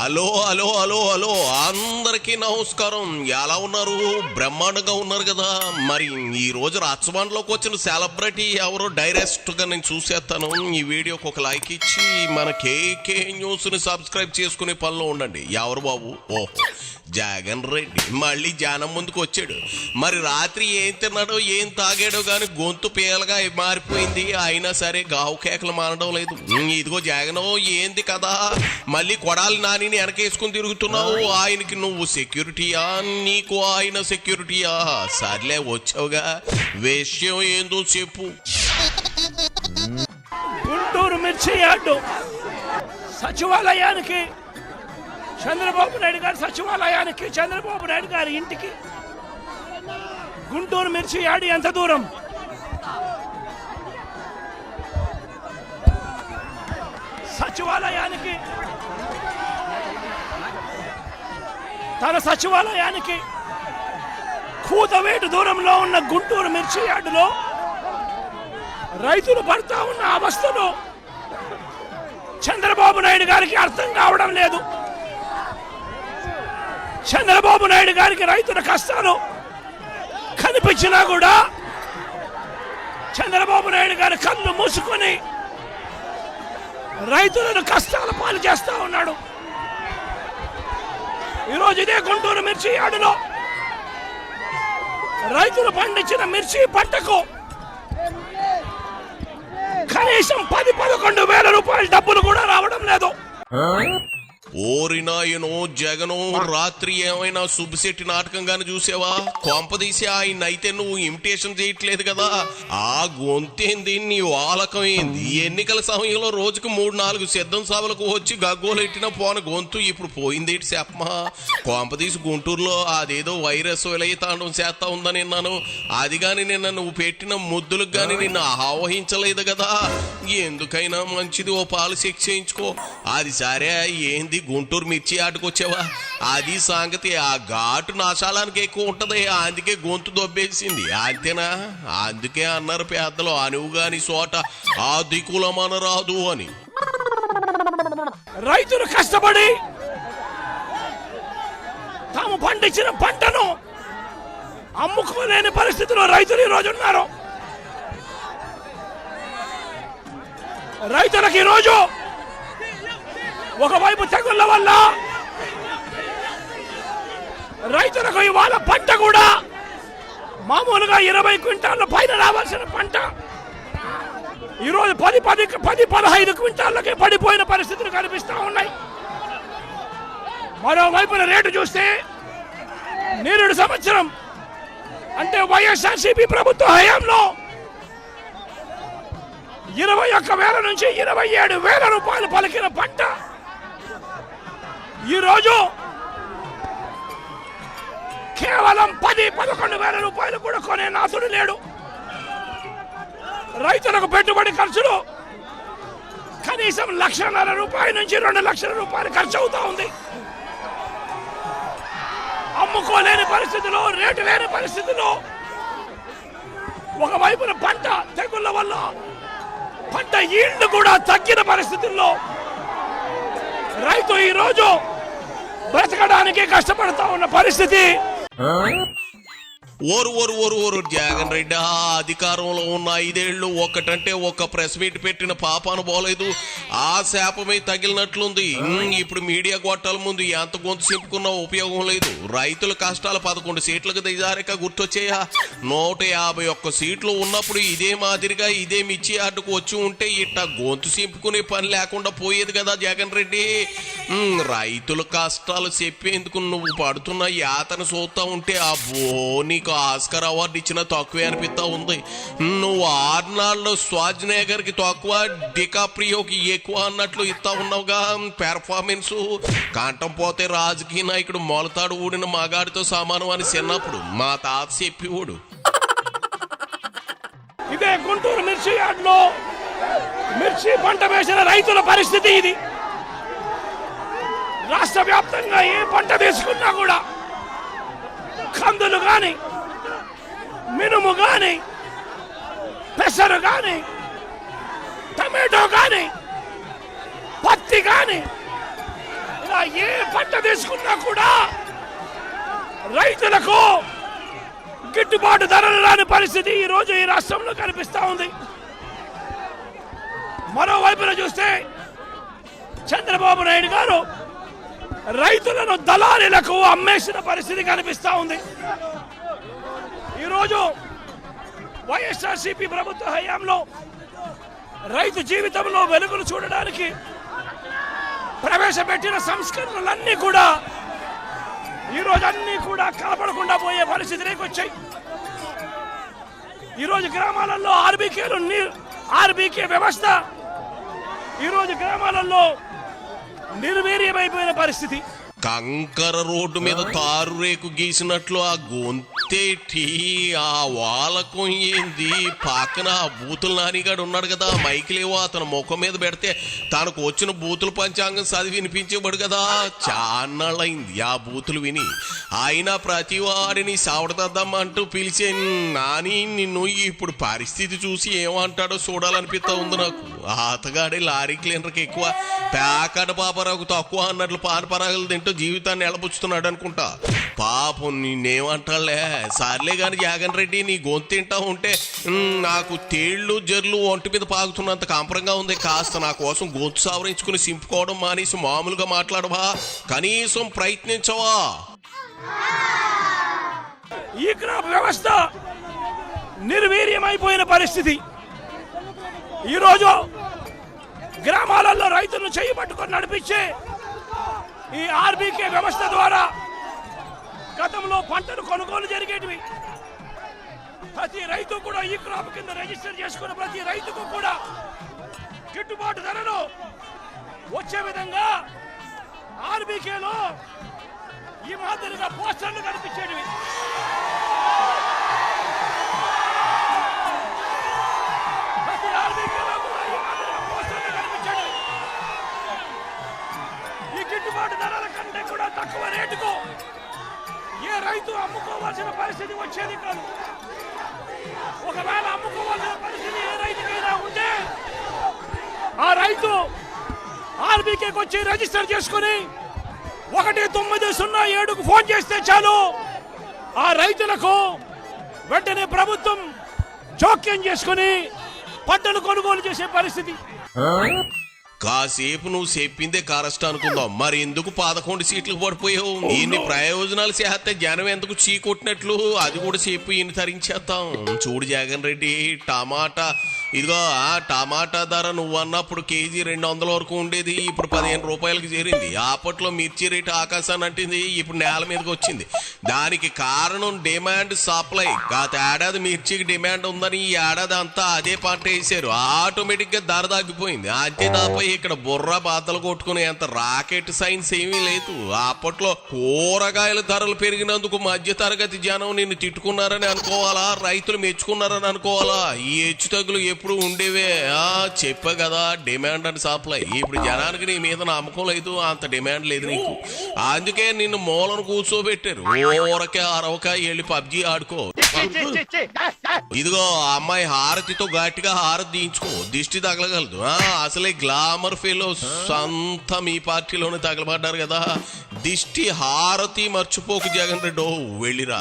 Hello hello hello hello అందరికీ నమస్కారం. ఎలా ఉన్నారు? బ్రహ్మాండంగా ఉన్నారు కదా. మరి ఈ రోజు రాజమండ్రిలోకి వచ్చిన సెలబ్రిటీ ఎవరో డైరెక్ట్ గా నేను చూసేస్తాను. ఈ వీడియోకి ఒక లైక్ ఇచ్చి మన కేకే న్యూస్ ని సబ్స్క్రైబ్ చేసుకునే పనిలో ఉండండి. ఎవరు బాబు? ఓహో, జగన్ రెడ్డి మళ్ళీ జనం ముందుకు వచ్చాడు. మరి రాత్రి ఏం తిన్నాడో ఏం తాగాడో గాని గొంతు పేలగా మారిపోయింది. అయినా సరే గావు కేకలు మానడం లేదు. ఇదిగో జగన్ ఏంది కదా, మళ్ళీ కొడాలి నానిని వెనకేసుకుని తిరుగుతున్నావు. ఆయనకి నువ్వు సెక్యూరిటీయా, నీకు ఆయన సెక్యూరిటీయా? సర్లే వచ్చావుగా, విషయం ఏందో చెప్పు. గుంటూరు మిర్చి యార్డు సచివాలయానికి, చంద్రబాబు నాయుడు గారి సచివాలయానికి, చంద్రబాబు నాయుడు గారి ఇంటికి గుంటూరు మిర్చి యార్డు ఎంత దూరం? సచివాలయానికి, తన సచివాలయానికి కూతవేటు దూరంలో ఉన్న గుంటూరు మిర్చి యార్డులో రైతులు పడతా ఉన్న అవస్థలు చంద్రబాబు నాయుడు గారికి అర్థం కావడం లేదు. చంద్రబాబు నాయుడు గారికి రైతుల కష్టాలు కనిపించినా కూడా చంద్రబాబు నాయుడు గారి కళ్ళు మూసుకొని రైతులను కష్టాల పాలు చేస్తా ఉన్నాడు. ఈరోజు ఇదే గుంటూరు మిర్చి యార్డులో రైతులు పండించిన మిర్చి పంటకు కనీసం 10-11 వేల రూపాయల డబ్బులు కూడా రావడం లేదు. ఓరినాయనో జగను, రాత్రి ఏమైనా సుబ్బిశెట్టి నాటకంగానే చూసావా? కొంపదీసి ఆయన అయితే నువ్వు ఇమిటేషన్ చేయట్లేదు కదా. ఆ గొంతేంది, నీ వాలకం ఏంది? ఎన్నికల సమయంలో రోజుకు 3-4 సిద్ధం సభలకు వచ్చి గగ్గోలెట్టిన పోన గొంతు ఇప్పుడు పోయిందేటి చెప్పమా? కొంపదీసి గుంటూరులో అదేదో వైరస్ విలయతాండం చేస్తా ఉందని విన్నాను. అది గాని నిన్న నువ్వు పెట్టిన ముద్దులకు గాని నిన్ను ఆవహించలేదు కదా. ఎందుకైనా మంచిది ఓ పాలు చెక్ చేయించుకో. అది సరే, ఏంది గుంటూరు మిర్చి ఆటకొచ్చావా? అది సంగతి. ఆ ఘాటు నాశాలానికి ఎక్కువ ఉంటది, అందుకే గొంతు దొబ్బేసింది అంతేనా? అందుకే అన్నారు పెద్దలు, అనువుగాని చోట ఆ దిక్కులమనరాదు అని. రైతులు కష్టపడి తాము పండించిన పంటను అమ్ముకోలేని పరిస్థితిలో రైతులు ఈరోజు ఉన్నారు. రైతులకు ఈరోజు ఒకవైపు తెగుళ్ల వల్ల రైతులకు ఇవాళ పంట కూడా మామూలుగా 20 క్వింటాళ్ళ పైన రావాల్సిన పంట ఈరోజు 10-15 క్వింటాళ్ళకే పడిపోయిన పరిస్థితులు కనిపిస్తా ఉన్నాయి. మరోవైపున రేటు చూస్తే నిరుడు సంవత్సరం అంటే వైఎస్ఆర్సీపీ ప్రభుత్వ హయాంలో 21,000 నుంచి 27,000 రూపాయలు పలికిన పంట ఈరోజు కేవలం 10-11 వేల రూపాయలు కూడా కొనే నాథుడు లేడు. రైతులకు పెట్టుబడి ఖర్చులు కనీసం 1,50,000 రూపాయల నుంచి 2 లక్షల రూపాయలు ఖర్చు అవుతా ఉంది. అమ్ముకోలేని పరిస్థితిలో, రేటు లేని పరిస్థితిలో, ఒకవైపున పంట తెగుళ్ల వల్ల పంట ఈల్డ్ కూడా తగ్గిన పరిస్థితుల్లో రైతు ఈరోజు బ్రతకడానికి కష్టపడతా ఉన్న పరిస్థితి. ఓరు జగన్ రెడ్డి అధికారంలో ఉన్న 5 ఏళ్ళు ఒక్కటంటే ఒక్క ప్రెస్ మీట్ పెట్టిన పాపాను పోలేదు. ఆ శాపమే తగిలినట్లుంది. ఇప్పుడు మీడియా గొట్టాల ముందు ఎంత గొంతు చింపుకున్నా ఉపయోగం లేదు. రైతుల కష్టాలు 11 సీట్లకు దిగారిక గుర్తొచ్చేయా. 151 సీట్లు ఉన్నప్పుడు ఇదే మాదిరిగా ఇదే మిర్చి యార్డుకు వచ్చి ఉంటే ఇట్ట గొంతు చింపుకునే పని లేకుండా పోయేది కదా జగన్ రెడ్డి. రైతుల కష్టాలు చెప్పేందుకు నువ్వు పడుతున్న యాతను చూస్తా ఉంటే అబ్బో, నీకు ఆస్కర్ అవార్డు ఇచ్చిన తక్కువే అనిపిస్తా ఉంది. నువ్వు ఆర్నాల్డ్ స్వాజ్నేగర్ కి తక్కువ, డికాప్రియోకి ఎక్కువ అన్నట్లు ఇస్తా ఉన్నావుగా పెర్ఫార్మెన్స్. కంఠం పోతే రాజకీయ నాయకుడు మొలతాడు ఊడిన మగాడితో సమానం అని చిన్నప్పుడు మా తాత చెప్పివాడు. ఇదే గుంటూరు మిర్చి యార్డులో మిర్చి పంట వేసిన రైతుల పరిస్థితి ఇది. రాష్ట్ర వ్యాప్తంగా ఏ పంట తీసుకున్నా కూడా కందులు గాని, మినుము గాని, పెసరు గాని, టమాటో గాని, పత్తి గాని, ఇలా ఏ పంట తీసుకున్నా కూడా రైతులకు గిట్టుబాటు ధరలు రాని పరిస్థితి ఈ రోజు ఈ రాష్ట్రంలో కనిపిస్తా ఉంది. మరోవైపున చూస్తే చంద్రబాబు నాయుడు గారు రైతులను దళారీలకు అమ్మేసిన పరిస్థితి కనిపిస్తా ఉంది. ఈరోజు వైఎస్ఆర్సీపీ ప్రభుత్వ హయాంలో రైతు జీవితంలో వెలుగులు చూడడానికి ప్రవేశపెట్టిన సంస్కరణలన్నీ కూడా ఈరోజు అన్నీ కూడా కనపడకుండా పోయే పరిస్థితిలోకి వచ్చాయి. ఈరోజు గ్రామాలలో ఆర్బీకే వ్యవస్థ ఈరోజు గ్రామాలలో నిర్వీర్యమైపోయిన పరిస్థితి. కంకర రోడ్డు మీద తారు రేకు గీసినట్లు ఆ గొంతేటి ఆ వాలకం ఏంది? పక్కన ఆ బూతులు నానిగాడు ఉన్నాడు కదా, మైకిలేవో అతను ముఖం మీద పెడితే తనకు వచ్చిన బూతుల పంచాంగం చదివి వినిపించేవాడు కదా. చాన్నాళ్ళైంది ఆ బూతులు విని. అయినా ప్రతి వాడిని సావడతద్దామంటూ పిలిచే నాని నిన్ను ఇప్పుడు పరిస్థితి చూసి ఏమంటాడో చూడాలనిపిస్తా ఉంది నాకు. ఆతగాడే లారీ క్లీనర్కి ఎక్కువ, ప్యాకడ పాపరాకు తక్కువ అన్నట్లు పానపరాగులు తింటూ జీవితాన్ని ఎలబుచ్చుతున్నాడు అనుకుంటా. పాపం నిన్నేమంటాళ్లే. సర్లే గాని జగన్ రెడ్డి, నీ గొంతు తింటా ఉంటే నాకు తేళ్లు జర్లు ఒంటి మీద పాగుతున్నంత కాంపరంగా ఉంది. కాస్త నా కోసం గొంతు సవరించుకుని సింపుకోవడం మానేసి మామూలుగా మాట్లాడవా? కనీసం ప్రయత్నించవా? ఈ క్రాప్ వ్యవస్థ నిర్వీర్యమైపోయిన పరిస్థితి. ఈరోజు గ్రామాలలో రైతులను చేయబట్టుకొని నడిపించే ఈ ఆర్బీకే వ్యవస్థ ద్వారా గతంలో పంటలు కొనుగోలు జరిగేటివి. ప్రతి రైతు కూడా ఈ క్రాప్ కింద రిజిస్టర్ చేసుకున్న ప్రతి రైతుకు కూడా గిట్టుబాటు ధరలు వచ్చే విధంగా ఆర్బీకేలో ఈ మాదిరిగా పోస్టర్లు కనిపించేటివి. ప్రతి ఆర్బీకేలో కూడా ఈ మాదిరిగా పోస్టర్లు కనిపించేటివి. ఈ గిట్టుబాటు ధరల కంటే కూడా తక్కువ రేటుకు ఏ రైతు అమ్ముకోవాల్సిన పరిస్థితి వచ్చేది కాదు. ఒకవేళ అమ్ముకోవాల్సిన పరిస్థితి ఏ రైతుకైనా ఉంటే ఆ రైతు ఆర్బీకేకి వచ్చి రిజిస్టర్ చేసుకుని 1907కు ఫోన్ చేస్తే చాలు, ఆ రైతులకు వెంటనే ప్రభుత్వం జోక్యం చేసుకుని పంటలు కొనుగోలు చేసే పరిస్థితి. కాసేపు నువ్వు చెప్పిందే కరెస్ట్ అనుకుందాం, మరి ఎందుకు 11 సీట్లకు పడిపోయావు? ఇన్ని ప్రయోజనాలు చేస్తే జనం ఎందుకు చీకొట్టినట్లు అది కూడా చెప్పు, ఇన్ని తరించేస్తాం. చూడు జగన్ రెడ్డి, టమాటా ఇదిగో ఆ టమాటా ధర నువ్వు అన్నప్పుడు కేజీ 200 వరకు ఉండేది, ఇప్పుడు 15 రూపాయలకు చేరింది. అప్పట్లో మిర్చి రేటు ఆకాశాన్ని అంటింది, ఇప్పుడు నేల మీదకి వచ్చింది. దానికి కారణం డిమాండ్ సప్లై. గత ఏడాది మిర్చికి డిమాండ్ ఉందని ఈ ఏడాది అంతా అదే పంట వేసారు, ఆటోమేటిక్ గా ధర తగ్గిపోయింది. అంతే తప్ప ఇక్కడ బుర్ర బాధలు కొట్టుకునే అంత రాకెట్ సైన్స్ ఏమీ లేదు. అప్పట్లో కూరగాయల ధరలు పెరిగినందుకు మధ్య తరగతి జనం నిన్ను తిట్టుకున్నారని అనుకోవాలా, రైతులు మెచ్చుకున్నారని అనుకోవాలా? ఈ హెచ్చు తగ్గులు ఎప్పుడు ఉండేవే. చెప్పా కదా, డిమాండ్ అండ్ సప్లై. ఇప్పుడు జనానికి నీ మీద నమ్మకం లేదు, అంత డిమాండ్ లేదు నీకు. అందుకే నిన్ను మూలను కూర్చోబెట్టారు. ఊరకే అరవక వెళ్ళి పబ్జీ ఆడుకో. ఇదిగో అమ్మాయి హారతితో గట్టిగా హారతి తీయించుకో, దిష్టి తగలగలదు. అసలే గ్లామర్ ఫెలోస్ అంతా మీ పార్టీలోనే తగలబడ్డారు కదా. దిష్టి హారతి మర్చిపోకు జగన్ రెడ్డి, వెళ్ళిరా.